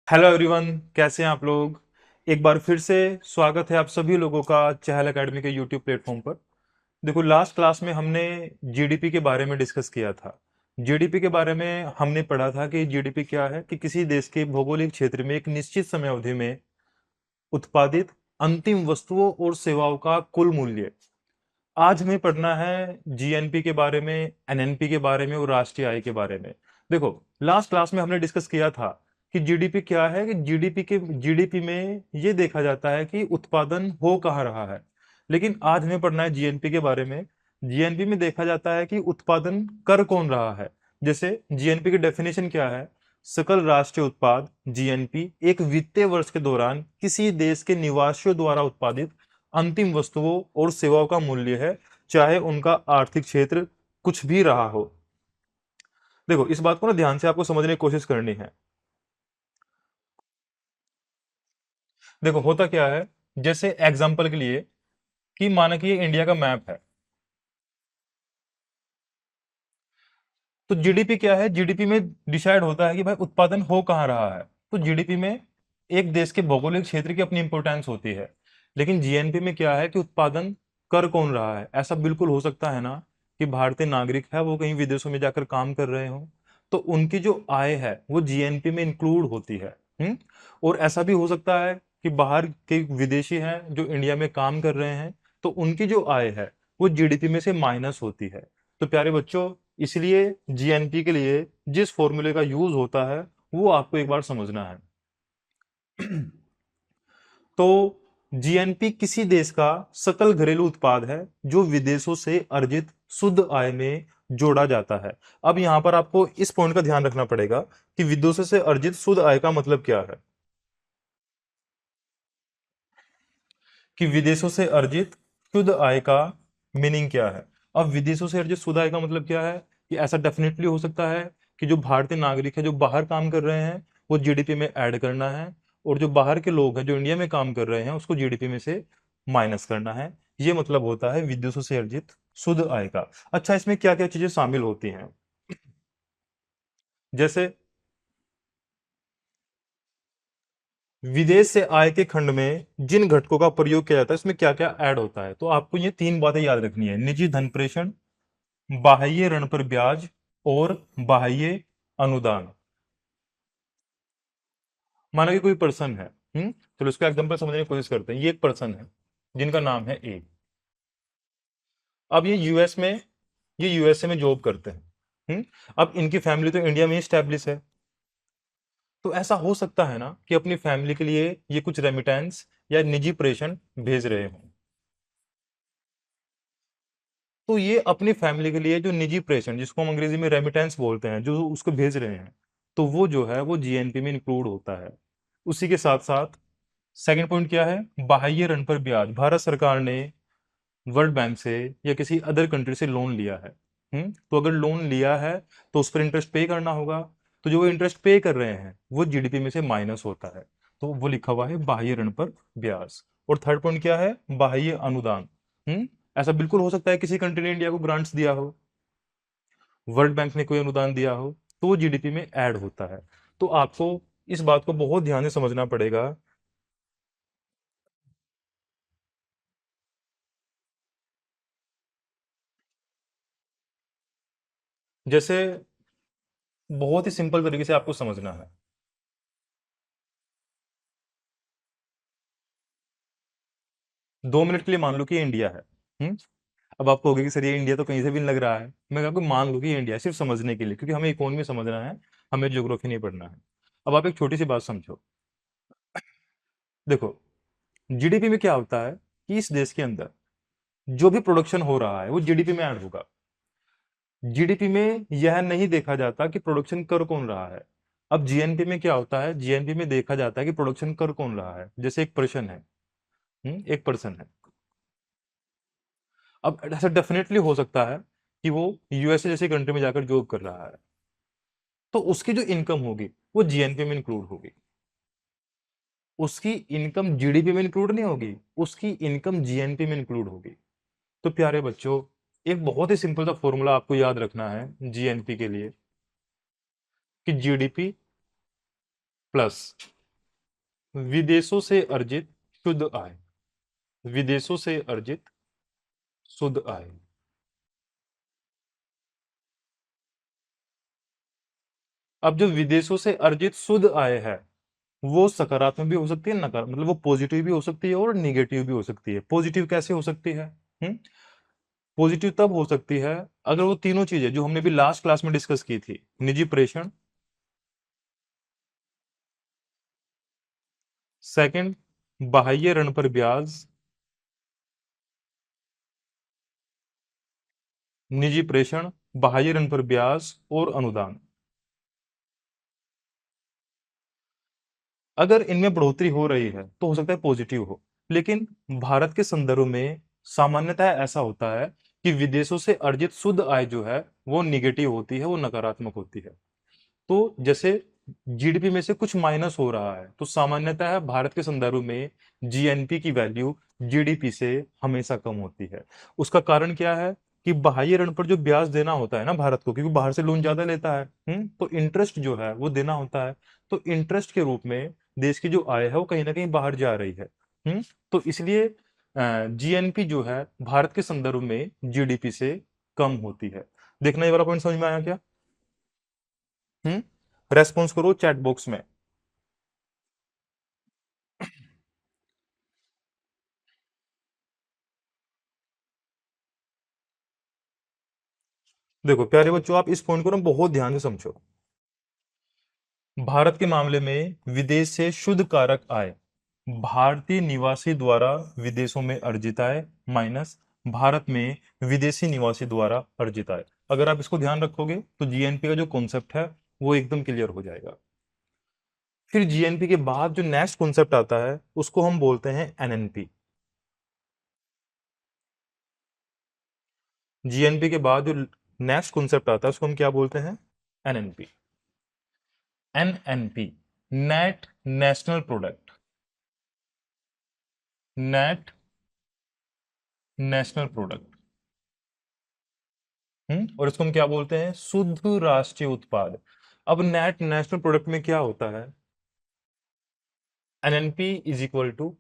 Hello everyone, कैसे हैं आप लोग। एक बार फिर से स्वागत है आप सभी लोगों का चहल एकेडमी के यूट्यूब प्लेटफॉर्म पर। देखो, लास्ट क्लास में हमने जीडीपी के बारे में डिस्कस किया था। जीडीपी के बारे में हमने पढ़ा था कि जीडीपी क्या है, कि किसी देश के भौगोलिक क्षेत्र में एक निश्चित समय अवधि में उत्पादित अंतिम वस्तुओं और सेवाओं का कुल मूल्य। आज हमें पढ़ना है जीएनपी के बारे में, एनएनपी के बारे में और राष्ट्रीय आय के बारे में। देखो, लास्ट क्लास में हमने डिस्कस किया था कि जीडीपी क्या है, कि जीडीपी में ये देखा जाता है कि उत्पादन हो कहाँ रहा है। लेकिन आज हमें पढ़ना है जीएनपी के बारे में। जीएनपी में देखा जाता है कि उत्पादन कर कौन रहा है। जैसे जीएनपी की डेफिनेशन क्या है? सकल राष्ट्रीय उत्पाद, जीएनपी, एक वित्तीय वर्ष के दौरान किसी देश के निवासियों द्वारा उत्पादित अंतिम वस्तुओं और सेवाओं का मूल्य है, चाहे उनका आर्थिक क्षेत्र कुछ भी रहा हो। देखो, इस बात को ना ध्यान से आपको समझने की कोशिश करनी है। देखो, होता क्या है, जैसे एग्जांपल के लिए, कि माना कि ये इंडिया का मैप है। तो जीडीपी क्या है? जीडीपी में डिसाइड होता है कि भाई उत्पादन हो कहाँ रहा है। तो जीडीपी में एक देश के भौगोलिक क्षेत्र की अपनी इंपोर्टेंस होती है। लेकिन जीएनपी में क्या है कि उत्पादन कर कौन रहा है। ऐसा बिल्कुल हो सकता है ना कि भारतीय नागरिक है, वो कहीं विदेशों में जाकर काम कर रहे हो, तो उनकी जो आय है वो जीएनपी में इंक्लूड होती है। और ऐसा भी हो सकता है कि बाहर के विदेशी हैं जो इंडिया में काम कर रहे हैं, तो उनकी जो आय है वो जीडीपी में से माइनस होती है। तो प्यारे बच्चों, इसलिए जीएनपी के लिए जिस फॉर्मूले का यूज होता है वो आपको एक बार समझना है। तो जीएनपी किसी देश का सकल घरेलू उत्पाद है जो विदेशों से अर्जित शुद्ध आय में जोड़ा जाता है। अब यहां पर आपको इस पॉइंट का ध्यान रखना पड़ेगा कि विदेशों से अर्जित शुद्ध आय का मतलब क्या है। कि विदेशों से अर्जित शुद्ध आय का मीनिंग क्या है। अब विदेशों से अर्जित शुद्ध आय का मतलब क्या है? कि ऐसा डेफिनेटली हो सकता है कि जो भारतीय नागरिक है जो बाहर काम कर रहे हैं वो जीडीपी में ऐड करना है, और जो बाहर के लोग हैं जो इंडिया में काम कर रहे हैं उसको जीडीपी में से माइनस करना है। ये मतलब होता है विदेशों से अर्जित शुद्ध आय का। अच्छा, इसमें क्या क्या चीजें शामिल होती हैं? जैसे विदेश से आय के खंड में जिन घटकों का प्रयोग किया जाता है उसमें क्या क्या ऐड होता है, तो आपको ये तीन बातें याद रखनी है: निजी धन प्रेषण, बाह्य ऋण पर ब्याज, और बाह्य अनुदान। माना कि कोई पर्सन है, चलो इसका एग्जांपल समझने की कोशिश करते हैं। ये एक पर्सन है जिनका नाम है ए। अब ये यूएसए में जॉब करते हैं। अब इनकी फैमिली तो इंडिया में ही स्टैब्लिश है। तो ऐसा हो सकता है ना कि अपनी फैमिली के लिए ये कुछ रेमिटेंस या निजी प्रेषण भेज रहे हो। तो ये अपनी फैमिली के लिए जो निजी प्रेषण, जिसको हम अंग्रेजी में रेमिटेंस बोलते हैं, जो उसको भेज रहे हैं, तो वो जो है वो जीएनपी में इंक्लूड होता है। उसी के साथ साथ सेकंड पॉइंट क्या है? बाह्य ऋण पर ब्याज। भारत सरकार ने वर्ल्ड बैंक से या किसी अदर कंट्री से लोन लिया है। तो अगर लोन लिया है तो उस पर इंटरेस्ट पे करना होगा। तो जो वो इंटरेस्ट पे कर रहे हैं वो जीडीपी में से माइनस होता है। तो वो लिखा हुआ है बाह्य ऋण पर ब्याज। और थर्ड पॉइंट क्या है? बाह्य अनुदान। ऐसा बिल्कुल हो सकता है किसी कंट्री ने इंडिया को ग्रांट्स दिया हो, वर्ल्ड बैंक ने कोई अनुदान दिया हो, तो वो जीडीपी में ऐड होता है। तो आपको इस बात को बहुत ध्यान से समझना पड़ेगा। जैसे बहुत ही सिंपल तरीके से आपको समझना है। 2 मिनट के लिए मान लो कि ये इंडिया है। हम्म अब आपको होगी कि सर ये इंडिया तो कहीं से भी नहीं लग रहा है। मैं आपको मान लूँ कि ये इंडिया है, सिर्फ समझने के लिए, क्योंकि हमें इकोनॉमी समझना है, हमें ज्योग्राफी नहीं पढ़ना है। अब आप एक छोटी सी बात समझो। देखो, जीडीपी में क्या होता है कि इस देश के अंदर जो भी प्रोडक्शन हो रहा है वो जीडीपी में ऐड होगा। जीडीपी में यह नहीं देखा जाता कि प्रोडक्शन कर कौन रहा है। अब जीएनपी में क्या होता है? जीएनपी में देखा जाता है कि प्रोडक्शन कर कौन रहा है। जैसे एक पर्सन है, एक पर्सन है। अब ऐसा डेफिनेटली हो सकता है कि वो यूएसए जैसी कंट्री में जाकर जॉब कर रहा है, तो उसकी जो इनकम होगी वो जीएनपी में इंक्लूड होगी। उसकी इनकम जीडीपी में इंक्लूड नहीं होगी, उसकी इनकम जीएनपी में इंक्लूड होगी। तो प्यारे बच्चों, एक बहुत ही सिंपल सा फॉर्मूला आपको याद रखना है जीएनपी के लिए, कि जीडीपी प्लस विदेशों से अर्जित शुद्ध आय, विदेशों से अर्जित शुद्ध आय। अब जो विदेशों से अर्जित शुद्ध आय है वो सकारात्मक भी हो सकती है, नकार मतलब वो पॉजिटिव भी हो सकती है और निगेटिव भी हो सकती है। पॉजिटिव कैसे हो सकती है? पॉजिटिव तब हो सकती है अगर वो तीनों चीजें जो हमने भी लास्ट क्लास में डिस्कस की थी, निजी प्रेषण, सेकंड बाह्य ऋण पर ब्याज, निजी प्रेषण, बाह्य ऋण पर ब्याज और अनुदान, अगर इनमें बढ़ोतरी हो रही है तो हो सकता है पॉजिटिव हो। लेकिन भारत के संदर्भ में सामान्यतः ऐसा होता है कि विदेशों से अर्जित शुद्ध आय जो है वो निगेटिव होती है, वो नकारात्मक होती है। तो जैसे जीडीपी में से कुछ माइनस हो रहा है तो सामान्यतः भारत के संदर्भ में जीएनपी की वैल्यू जीडीपी से हमेशा कम होती है। उसका कारण क्या है कि बाह्य ऋण पर जो ब्याज देना होता है ना भारत को, क्योंकि बाहर से लोन ज्यादा लेता है, तो इंटरेस्ट जो है वो देना होता है। तो इंटरेस्ट के रूप में देश की जो आय है वो कहीं ना कहीं बाहर जा रही है। हम्म तो इसलिए जीएनपी जो है भारत के संदर्भ में जीडीपी से कम होती है। देखना ये वाला पॉइंट समझ में आया क्या? रेस्पॉन्स करो चैट बॉक्स में। देखो प्यारे बच्चों, आप इस पॉइंट को ना बहुत ध्यान से समझो। भारत के मामले में विदेश से शुद्ध कारक आय, भारतीय निवासी द्वारा विदेशों में अर्जित आय माइनस भारत में विदेशी निवासी द्वारा अर्जित आय। अगर आप इसको ध्यान रखोगे तो जीएनपी का जो कॉन्सेप्ट है वो एकदम क्लियर हो जाएगा। फिर जीएनपी के बाद जो नेक्स्ट कॉन्सेप्ट आता है उसको हम बोलते हैं एनएनपी। जीएनपी के बाद जो नेक्स्ट कॉन्सेप्ट आता है उसको हम क्या बोलते हैं? NNP. NNP, net national product, net national product. और इसको हम क्या बोलते हैं? शुद्ध राष्ट्रीय उत्पाद। अब नेट नेशनल प्रोडक्ट में क्या होता है? NNP is equal to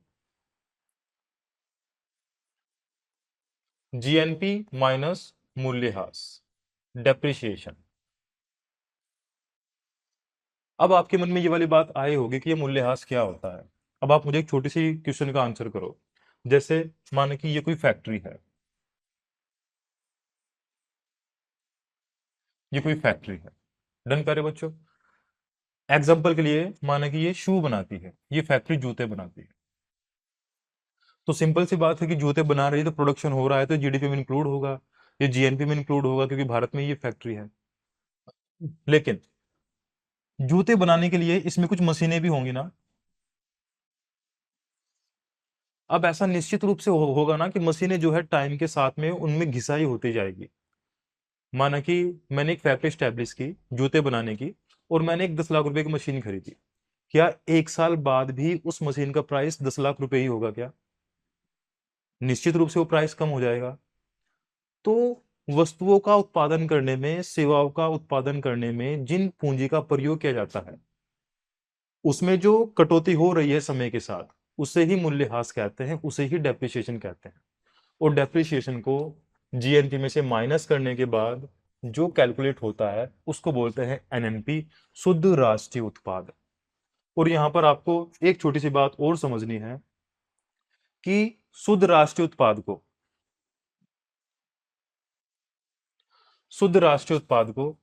GNP minus मूल्यह्रास, डेप्रिसिएशन। अब आपके मन में ये वाली बात आई होगी कि ये मूल्यह्रास क्या होता है। अब आप मुझे एक छोटी सी क्वेश्चन का आंसर करो। जैसे माने कि ये कोई फैक्ट्री है, ये कोई फैक्ट्री है, डन करे बच्चों। एग्जाम्पल के लिए माना कि ये शू बनाती है, ये फैक्ट्री जूते बनाती है। तो सिंपल सी बात है कि जूते बना रही है तो प्रोडक्शन हो रहा है तो जीडीपी में इंक्लूड होगा, ये जीएनपी में इंक्लूड होगा क्योंकि भारत में ये फैक्ट्री है। लेकिन जूते बनाने के लिए इसमें कुछ मशीनें भी होंगी ना। अब ऐसा निश्चित रूप से होगा ना कि मशीनें जो है टाइम के साथ में उनमें घिसाई होती जाएगी। माना कि मैंने एक फैक्ट्री स्टैब्लिश की जूते बनाने की और मैंने एक 10 लाख रुपए की मशीन खरीदी। क्या 1 साल बाद भी उस मशीन का प्राइस 10 लाख रुपए ही होगा क्या? निश्चित रूप से वो प्राइस कम हो जाएगा। तो वस्तुओं का उत्पादन करने में, सेवाओं का उत्पादन करने में जिन पूंजी का प्रयोग किया जाता है उसमें जो कटौती हो रही है समय के साथ, उसे ही मूल्यह्रास कहते हैं, उसे ही डेप्रिसिएशन कहते हैं। और डेप्रिसिएशन को जीएनपी में से माइनस करने के बाद जो कैलकुलेट होता है उसको बोलते हैं एनएनपी, शुद्ध राष्ट्रीय उत्पाद। और यहां पर आपको एक छोटी सी बात और समझनी है कि शुद्ध राष्ट्रीय उत्पाद को, शुद्ध राष्ट्रीय उत्पाद को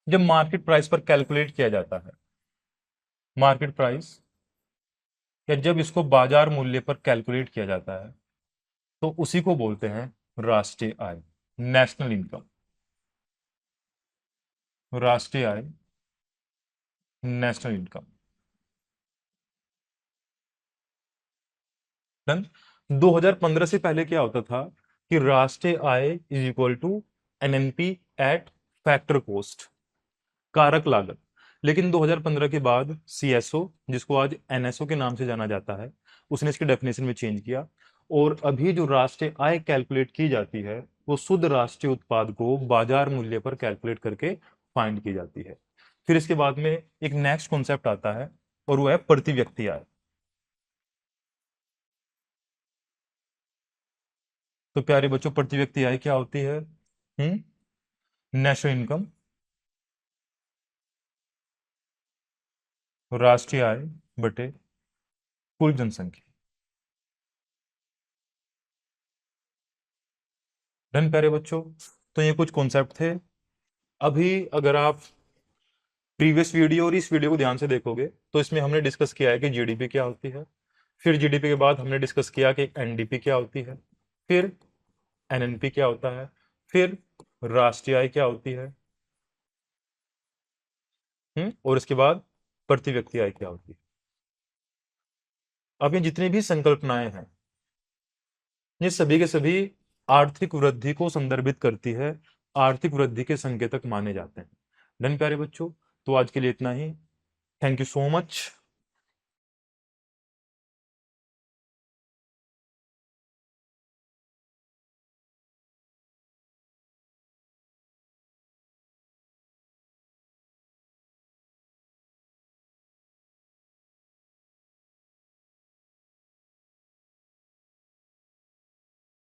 जब मार्केट प्राइस पर कैलकुलेट किया जाता है, मार्केट प्राइस या जब इसको बाजार मूल्य पर कैलकुलेट किया जाता है तो उसी को बोलते हैं राष्ट्रीय आय, नेशनल इनकम। राष्ट्रीय आय, नेशनल इनकम। डन। 2015 से पहले क्या होता था कि राष्ट्रीय आय is equal to NNP at factor cost, कारक लागत। लेकिन 2015 के बाद सीएसओ, जिसको आज एनएसओ के नाम से जाना जाता है, उसने इसकी डेफिनेशन में चेंज किया और अभी जो राष्ट्रीय आय कैलकुलेट की जाती है वो शुद्ध राष्ट्रीय उत्पाद को बाजार मूल्य पर कैलकुलेट करके फाइंड की जाती है। फिर इसके बाद में एक नेक्स्ट कॉन्सेप्ट आता है और वो है प्रति व्यक्ति आय। तो प्यारे बच्चों, प्रति व्यक्ति आय क्या होती है? नेशनल इनकम, राष्ट्रीय आय बटे कुल जनसंख्या। डन प्यारे बच्चों। तो ये कुछ कॉन्सेप्ट थे। अभी अगर आप प्रीवियस वीडियो और इस वीडियो को ध्यान से देखोगे तो इसमें हमने डिस्कस किया है कि जीडीपी क्या होती है। फिर जीडीपी के बाद हमने डिस्कस किया कि एनडीपी क्या होती है। फिर एनएनपी क्या होता है। फिर राष्ट्रीय आय क्या होती है। और इसके बाद प्रति व्यक्ति आय क्या होती है। अब ये जितनी भी संकल्पनाएं हैं, ये सभी के सभी आर्थिक वृद्धि को संदर्भित करती है, आर्थिक वृद्धि के संकेतक माने जाते हैं। डन प्यारे बच्चों। तो आज के लिए इतना ही। Thank you so much.